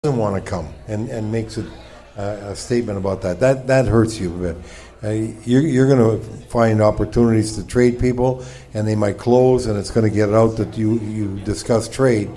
doesn't want to come and makes a statement about that hurts you a bit. You're going to find opportunities to trade people, and they might close, and it's going to get out that you discuss trade.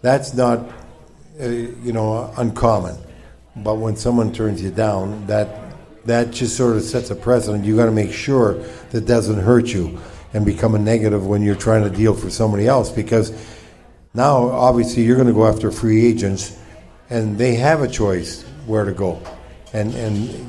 That's not uncommon. But when someone turns you down, that just sort of sets a precedent. You got to make sure that doesn't hurt you and become a negative when you're trying to deal for somebody else, because now obviously you're going to go after free agents, and they have a choice where to go, and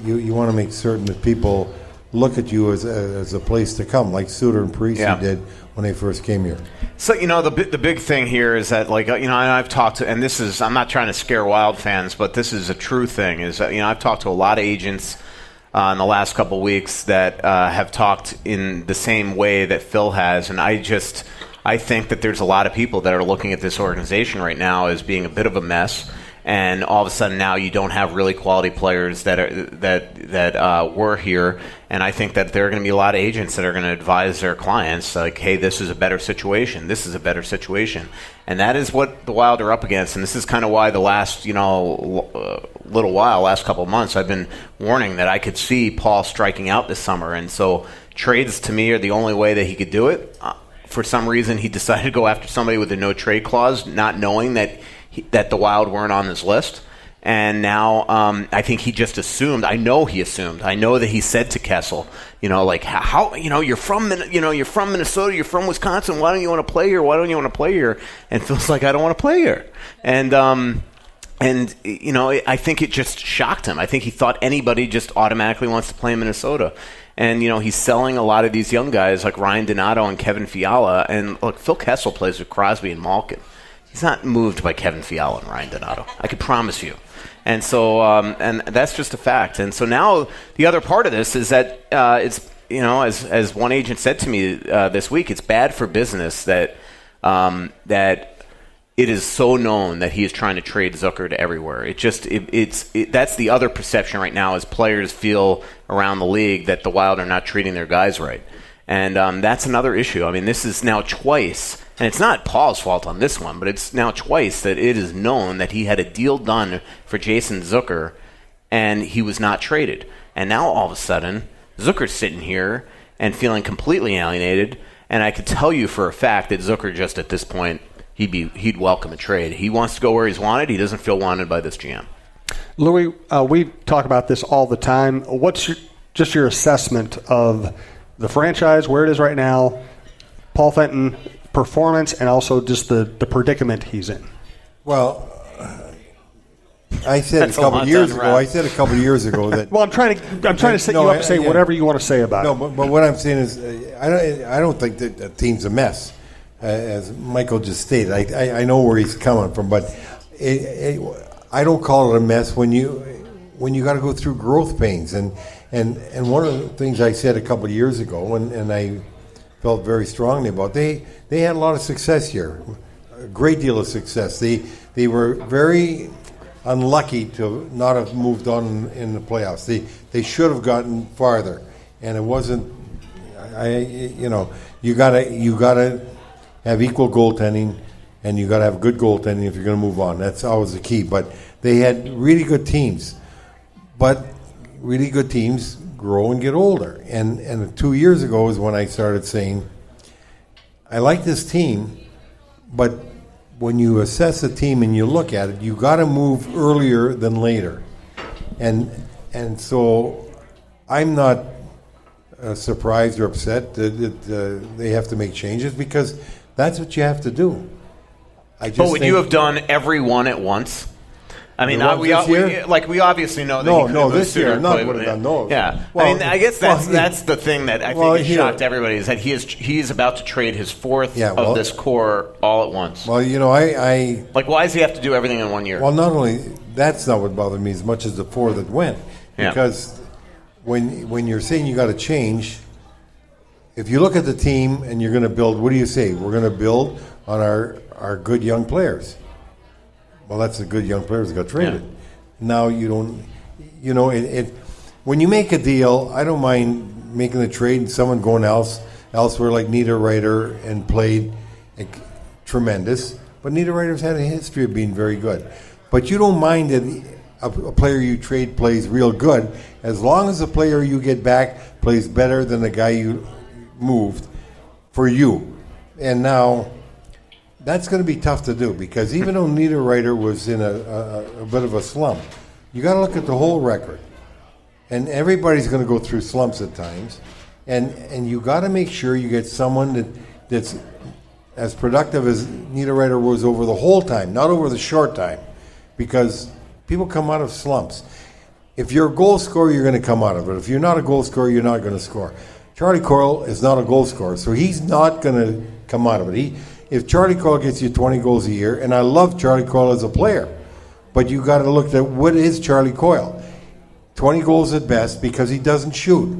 you want to make certain that people look at you as a place to come, like Suter and Parisi did when they first came here. So, the big thing here is that, I've talked to, and this is, I'm not trying to scare Wild fans, but this is a true thing, is that, I've talked to a lot of agents in the last couple of weeks that have talked in the same way that Phil has, and I think that there's a lot of people that are looking at this organization right now as being a bit of a mess. And all of a sudden now you don't have really quality players that were here. And I think that there are going to be a lot of agents that are going to advise their clients, like, hey, this is a better situation. This is a better situation. And that is what the Wild are up against. And this is kind of why the last, last couple of months, I've been warning that I could see Paul striking out this summer. And so trades, to me, are the only way that he could do it. For some reason, he decided to go after somebody with a no-trade clause, not knowing that the Wild weren't on this list. And now I think he just assumed. I know he assumed. I know that he said to Kessel, how you're from Minnesota, you're from Wisconsin. Why don't you want to play here? Why don't you want to play here? And Phil's like, I don't want to play here. And I think it just shocked him. I think he thought anybody just automatically wants to play in Minnesota. And, he's selling a lot of these young guys like Ryan Donato and Kevin Fiala. And look, Phil Kessel plays with Crosby and Malkin. He's not moved by Kevin Fiala and Ryan Donato. I can promise you. And so, and that's just a fact. And so now the other part of this is that it's, as one agent said to me this week, it's bad for business that it is so known that he is trying to trade Zucker to everywhere. That's the other perception right now, as players feel around the league that the Wild are not treating their guys right. And that's another issue. I mean, this is now twice. And it's not Paul's fault on this one, but it's now twice that it is known that he had a deal done for Jason Zucker, and he was not traded. And now all of a sudden, Zucker's sitting here and feeling completely alienated. And I could tell you for a fact that Zucker just at this point, he'd welcome a trade. He wants to go where he's wanted. He doesn't feel wanted by this GM. Louis, we talk about this all the time. What's your assessment of the franchise, where it is right now, Paul Fenton performance, and also just the predicament he's in? Well, I said a couple of years ago that. Well, I'm trying to set you up to say whatever you want to say about it. No, but what I'm saying is, I don't think that the team's a mess, as Michael just stated. I know where he's coming from, but I don't call it a mess when you got to go through growth pains. And one of the things I said a couple of years ago, and I felt very strongly about, they had a lot of success here, a great deal of success. They were very unlucky to not have moved on in the playoffs. They should have gotten farther, and it wasn't. You gotta have equal goaltending, and you gotta have good goaltending if you're going to move on. That's always the key. But they had really good teams, but really good teams grow and get older. And 2 years ago is when I started saying, I like this team, but when you assess a team and you look at it, you got to move earlier than later. And so I'm not surprised or upset that they have to make changes, because that's what you have to do. But would you have done every one at once? I mean, we obviously know that this year, not would have done those. Yeah, well, I mean, I guess that's the thing that I think has shocked everybody, is that he is about to trade his fourth of this core all at once. Well, I why does he have to do everything in 1 year? Well, not only that's not what bothered me as much as the four that went, because when you're saying you got to change, if you look at the team and you're going to build, what do you say? We're going to build on our good young players. Well, that's the good young players that got traded. Yeah. Now you don't, when you make a deal, I don't mind making the trade and someone going elsewhere like Niederreiter and played tremendous. But Niederreiter's had a history of being very good. But you don't mind that a player you trade plays real good, as long as the player you get back plays better than the guy you moved for you. And now, that's going to be tough to do, because even though Niederreiter was in a bit of a slump, you got to look at the whole record. And everybody's going to go through slumps at times. And you got to make sure you get someone that's as productive as Niederreiter was over the whole time, not over the short time, because people come out of slumps. If you're a goal scorer, you're going to come out of it. If you're not a goal scorer, you're not going to score. Charlie Coyle is not a goal scorer, so he's not going to come out of it. If Charlie Coyle gets you 20 goals a year, and I love Charlie Coyle as a player, but you got to look at what is Charlie Coyle. 20 goals at best, because he doesn't shoot.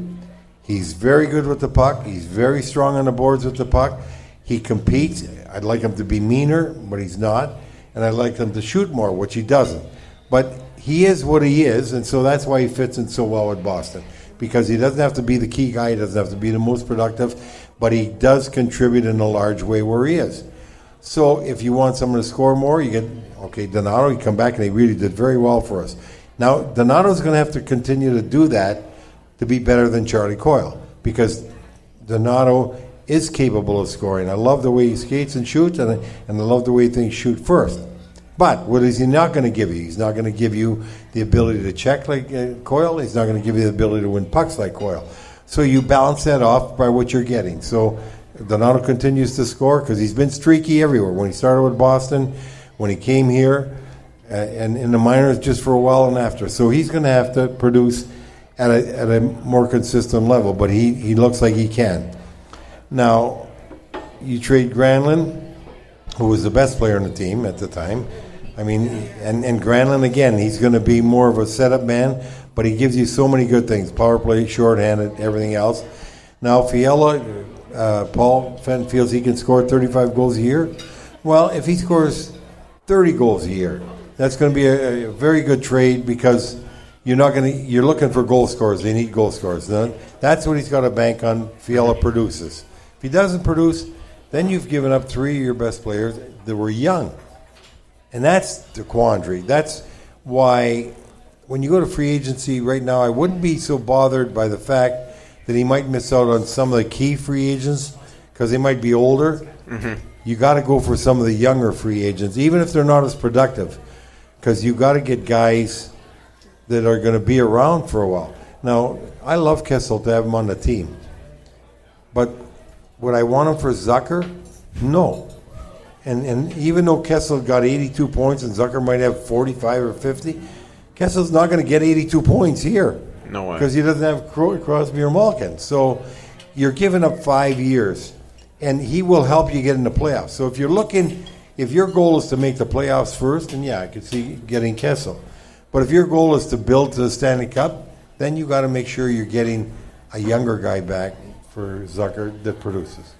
He's very good with the puck. He's very strong on the boards with the puck. He competes. I'd like him to be meaner, but he's not. And I'd like him to shoot more, which he doesn't. But he is what he is, and so that's why he fits in so well with Boston. Because he doesn't have to be the key guy. He doesn't have to be the most productive. But he does contribute in a large way where he is. So if you want someone to score more, you get, Donato. He come back, and he really did very well for us. Now, Donato's going to have to continue to do that to be better than Charlie Coyle, because Donato is capable of scoring. I love the way he skates and shoots, and I love the way things shoot first. But what is he not going to give you? He's not going to give you the ability to check like Coyle. He's not going to give you the ability to win pucks like Coyle. So you balance that off by what you're getting. So Donato continues to score because he's been streaky everywhere. When he started with Boston, when he came here, and in the minors just for a while and after. So he's going to have to produce at a more consistent level, but he looks like he can. Now, you trade Granlund, who was the best player on the team at the time. I mean, and Granlund, again, he's going to be more of a setup man, but he gives you so many good things, power play, shorthanded, everything else. Now, Fiala, Paul Fenton feels he can score 35 goals a year. Well, if he scores 30 goals a year, that's going to be a very good trade, because you're looking for goal scorers. They need goal scorers. That's what he's got to bank on. Fiala produces. If he doesn't produce, then you've given up 3 of your best players that were young. And that's the quandary. That's why when you go to free agency right now, I wouldn't be so bothered by the fact that he might miss out on some of the key free agents because they might be older. Mm-hmm. You got to go for some of the younger free agents, even if they're not as productive, because you got to get guys that are going to be around for a while. Now, I love Kessel to have him on the team, but would I want him for Zucker? No. And even though Kessel got 82 points and Zucker might have 45 or 50, Kessel's not going to get 82 points here. No way. Because he doesn't have Crosby or Malkin. So you're giving up 5 years, and he will help you get in the playoffs. So if your goal is to make the playoffs first, then yeah, I could see getting Kessel. But if your goal is to build to the Stanley Cup, then you got to make sure you're getting a younger guy back for Zucker that produces.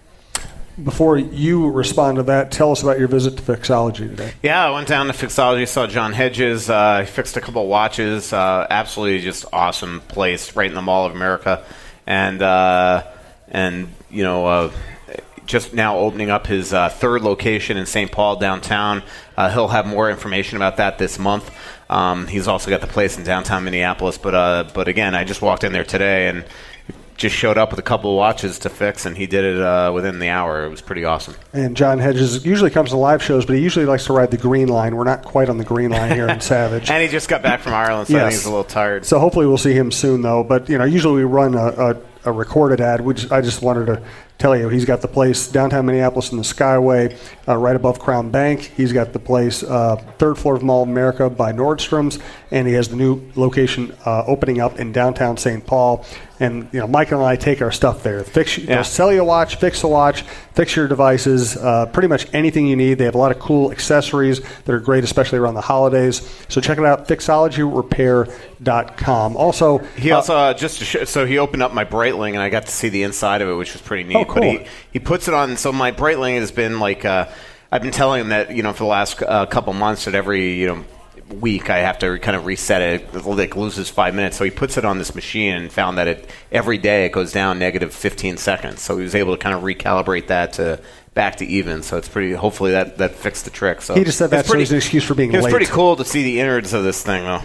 Before you respond to that, tell us about your visit to Fixology today. Yeah, I went down to Fixology, saw John Hedges. He fixed a couple of watches. Absolutely just awesome place right in the Mall of America. And just now opening up his third location in St. Paul downtown. He'll have more information about that this month. He's also got the place in downtown Minneapolis. But again, I just walked in there today and just showed up with a couple of watches to fix, and he did it within the hour. It was pretty awesome. And John Hedges usually comes to live shows, but he usually likes to ride the green line. We're not quite on the green line here in Savage. And he just got back from Ireland, so I think he's a little tired. So hopefully we'll see him soon, though. But, usually we run a recorded ad. I just wanted to tell you, he's got the place downtown Minneapolis in the Skyway, right above Crown Bank. He's got the place third floor of Mall of America by Nordstrom's, and he has the new location opening up in downtown St. Paul. And Michael and I take our stuff there. They'll sell you a watch, fix a watch, fix your devices, pretty much anything you need. They have a lot of cool accessories that are great, especially around the holidays. So check it out, fixologyrepair.com. Also, he so he opened up my Breitling, and I got to see the inside of it, which was pretty neat. Oh, cool. But he puts it on. So my Breitling has been like I've been telling him that for the last couple months that every week I have to kind of reset it. It like loses 5 minutes. So he puts it on this machine and found that every day it goes down negative 15 seconds. So he was able to kind of recalibrate that to back to even. So it's pretty. Hopefully that fixed the trick. So he just said that's an excuse for being late. It was pretty cool to see the innards of this thing, though.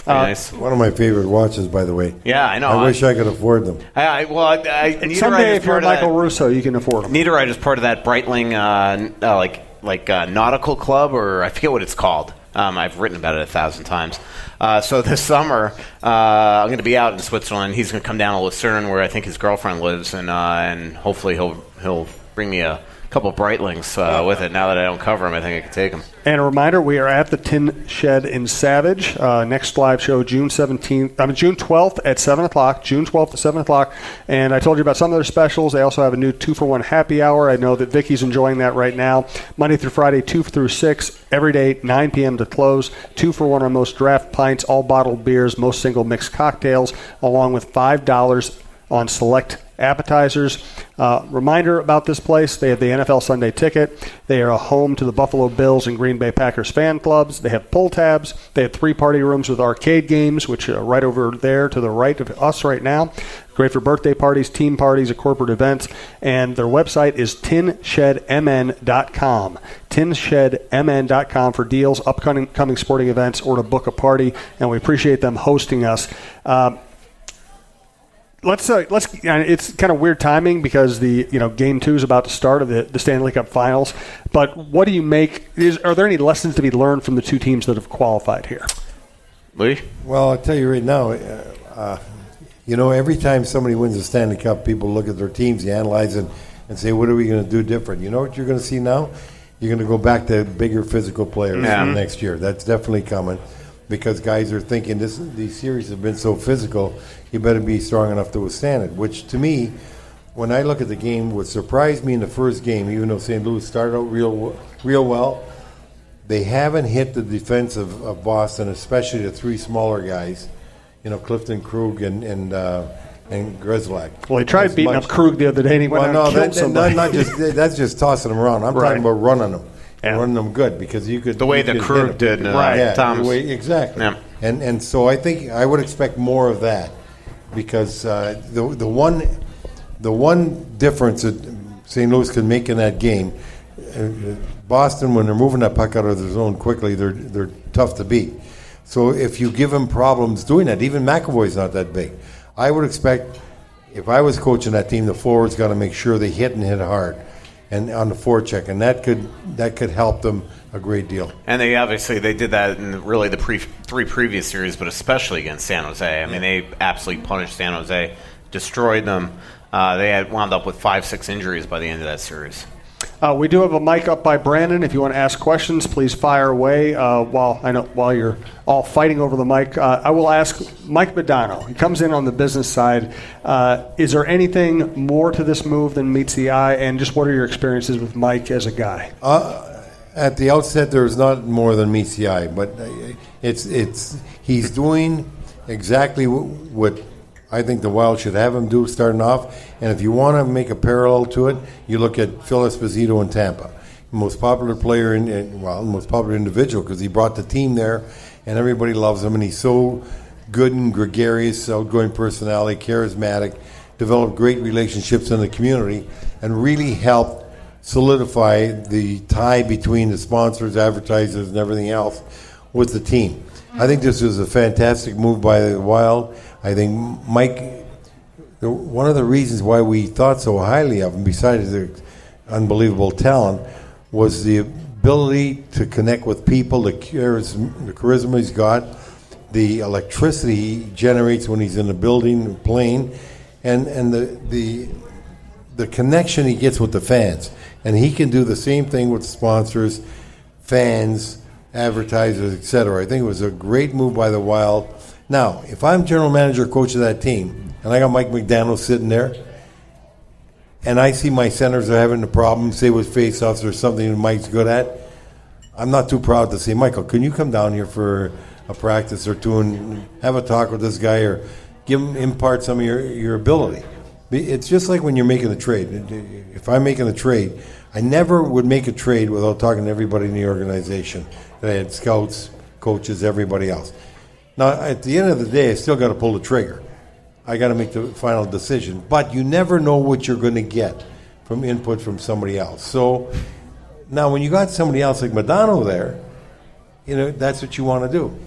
Nice. One of my favorite watches, by the way. Yeah, I know. I wish I could afford them. Someday, if you're Michael Russo, you can afford them. Niederreit is part of that Breitling, nautical club, or I forget what it's called. I've written about it 1,000 times. So this summer, I'm going to be out in Switzerland. He's going to come down to Lucerne, where I think his girlfriend lives, and hopefully he'll bring me a couple of Breitlings with it. Now that I don't cover them, I think I can take them. And a reminder, we are at the Tin Shed in Savage. Next live show, June 12th at 7 o'clock. June 12th at 7 o'clock. And I told you about some of their specials. They also have a new 2-for-1 happy hour. I know that Vicky's enjoying that right now. Monday through Friday, 2 through 6. Every day, 9 p.m. to close. 2-for-1 on most draft pints, all bottled beers, most single mixed cocktails, along with $5 on select appetizers. Reminder about this place, they have the NFL Sunday Ticket. They are a home to the Buffalo Bills and Green Bay Packers fan clubs. They have pull tabs. They have 3 party rooms with arcade games, which are right over there to the right of us right now. Great for birthday parties, team parties, or corporate events. And their website is tinshedmn.com. tinshedmn.com for deals, upcoming sporting events, or to book a party. And we appreciate them hosting us. Let's. It's kind of weird timing because the game 2 is about to start of the Stanley Cup Finals. But what do you make? Are there any lessons to be learned from the 2 teams that have qualified here? Lee? Well, I'll tell you right now. Every time somebody wins a Stanley Cup, people look at their teams, you analyze it, and say, "What are we going to do different?" You know what you're going to see now? You're going to go back to bigger physical players next year. That's definitely coming. Because guys are thinking these series have been so physical, you better be strong enough to withstand it. Which, to me, when I look at the game, what surprised me in the first game, even though St. Louis started out real well, they haven't hit the defense of Boston, especially the 3 smaller guys, Clifton, Krug, and Grzelcyk. Well, he tried beating up Krug the other day, and he went out and killed somebody. That's just tossing them around. I'm talking about running them. Yeah. Running them good because you could the way the Krug did, Thomas. Exactly. Yeah. And so I think I would expect more of that because the one difference that St. Louis can make in that game, Boston, when they're moving that puck out of the zone quickly, they're tough to beat. So if you give them problems doing that, even McAvoy's not that big. I would expect if I was coaching that team, the forwards got to make sure they hit and hit hard. And on the forecheck, and that could help them a great deal. And they did that in really the 3 previous series, but especially against San Jose. I mean, they absolutely punished San Jose, destroyed them. They had wound up with 5-6 injuries by the end of that series. We do have a mic up by Brandon. If you want to ask questions, please fire away. While you're all fighting over the mic, I will ask Mike Modano. He comes in on the business side. Is there anything more to this move than meets the eye? And just what are your experiences with Mike as a guy? At the outset, there's not more than meets the eye, but he's doing exactly what I think the Wild should have him do starting off. And if you want to make a parallel to it, you look at Phil Esposito in Tampa. The most popular player, most popular individual because he brought the team there, and everybody loves him. And he's so good and gregarious, outgoing personality, charismatic, developed great relationships in the community, and really helped solidify the tie between the sponsors, advertisers, and everything else with the team. I think this was a fantastic move by the Wild. I think Mike, one of the reasons why we thought so highly of him, besides the unbelievable talent, was the ability to connect with people, the charisma he's got, the electricity he generates when he's in the building playing, and the connection he gets with the fans. And he can do the same thing with sponsors, fans, advertisers, etc. I think it was a great move by the Wild. Now, if I'm general manager, coach of that team, and I got Mike McDaniel sitting there, and I see my centers are having a problem, say with face-offs or something that Mike's good at, I'm not too proud to say, Michael, can you come down here for a practice or two and have a talk with this guy or impart some of your ability? It's just like when you're making a trade. If I'm making a trade, I never would make a trade without talking to everybody in the organization. I had scouts, coaches, everybody else. Now, at the end of the day, I still got to pull the trigger. I got to make the final decision. But you never know what you're going to get from input from somebody else. So now when you got somebody else like Madonna there, that's what you want to do.